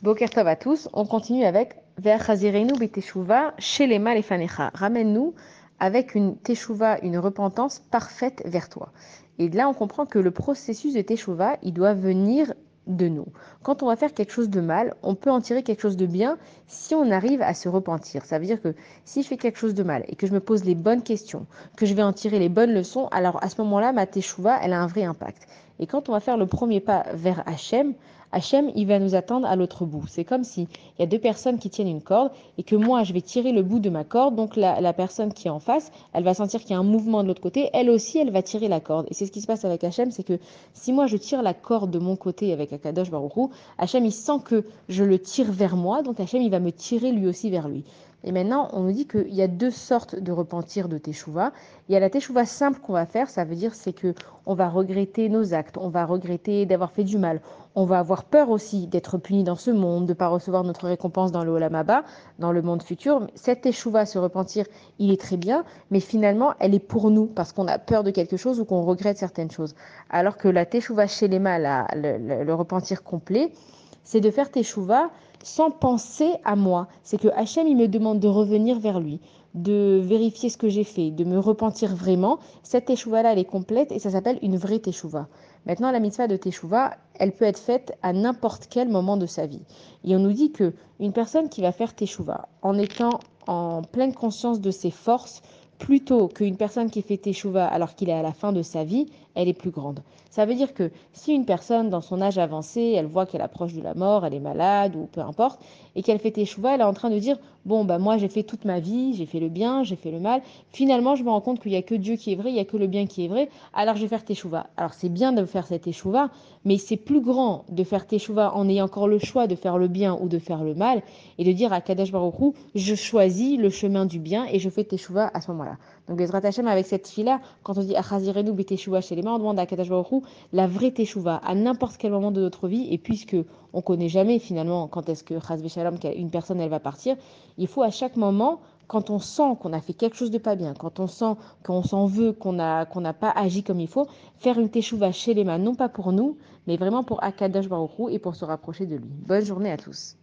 Boker Tov à tous, on continue avec Ve'achazirenu beteshuva shelema lefanecha. Ramène-nous avec une teshuva, une repentance parfaite vers toi. Et là, on comprend que le processus de teshuva, il doit venir de nous. Quand on va faire quelque chose de mal, on peut en tirer quelque chose de bien si on arrive à se repentir. Ça veut dire que si je fais quelque chose de mal et que je me pose les bonnes questions, que je vais en tirer les bonnes leçons, alors à ce moment-là, ma teshuva, elle a un vrai impact. Et quand on va faire le premier pas vers Hachem, il va nous attendre à l'autre bout. C'est comme s'il y a deux personnes qui tiennent une corde et que moi, je vais tirer le bout de ma corde. Donc, la personne qui est en face, elle va sentir qu'il y a un mouvement de l'autre côté. Elle aussi, elle va tirer la corde. Et c'est ce qui se passe avec Hachem, c'est que si moi, je tire la corde de mon côté avec Akadosh Baruch Hu, Hachem, il sent que je le tire vers moi. Donc, Hachem, il va me tirer lui aussi vers lui. Et maintenant, on nous dit qu'il y a deux sortes de repentir de Teshuvah. Il y a la Teshuvah simple qu'on va faire, ça veut dire c'est que on va regretter nos actes, on va regretter d'avoir fait du mal, on va avoir peur aussi d'être puni dans ce monde, de ne pas recevoir notre récompense dans le Olam Haba, dans le monde futur. Cette Teshuvah, se repentir, il est très bien, mais finalement, elle est pour nous parce qu'on a peur de quelque chose ou qu'on regrette certaines choses. Alors que la Teshuvah Shelema, le repentir complet, c'est de faire Teshuvah sans penser à moi. C'est que Hachem, il me demande de revenir vers lui, de vérifier ce que j'ai fait, de me repentir vraiment. Cette Teshuvah-là, elle est complète et ça s'appelle une vraie Teshuvah. Maintenant, la mitzvah de Teshuvah, elle peut être faite à n'importe quel moment de sa vie. Et on nous dit que une personne qui va faire Teshuvah en étant en pleine conscience de ses forces, plutôt qu'une personne qui fait Teshuvah alors qu'il est à la fin de sa vie, elle est plus grande. Ça veut dire que si une personne dans son âge avancé, elle voit qu'elle approche de la mort, elle est malade ou peu importe, et qu'elle fait Teshuvah, elle est en train de dire bon bah moi j'ai fait toute ma vie, j'ai fait le bien, j'ai fait le mal. Finalement, je me rends compte qu'il n'y a que Dieu qui est vrai, il n'y a que le bien qui est vrai. Alors je vais faire Teshuvah. Alors c'est bien de faire cette Teshuvah, mais c'est plus grand de faire Teshuvah en ayant encore le choix de faire le bien ou de faire le mal, et de dire à Kadesh Baruch Hu, je choisis le chemin du bien et je fais Teshuvah à ce moment-là. Donc Bezrat Hashem, avec cette fille-là, quand on dit Achazirenu beteshuvah chez les mains, on demande à Kadesh Baruch Hu la vraie Teshuvah à n'importe quel moment de notre vie, et puisque on connaît jamais finalement quand est-ce que Chaz Shalom, une personne elle va partir, il faut à chaque moment, quand on sent qu'on a fait quelque chose de pas bien, quand on sent qu'on s'en veut, qu'on n'a pas agi comme il faut, faire une Teshuvah chez les mains, non pas pour nous, mais vraiment pour Akadosh Baruch Hu et pour se rapprocher de lui. Bonne journée à tous.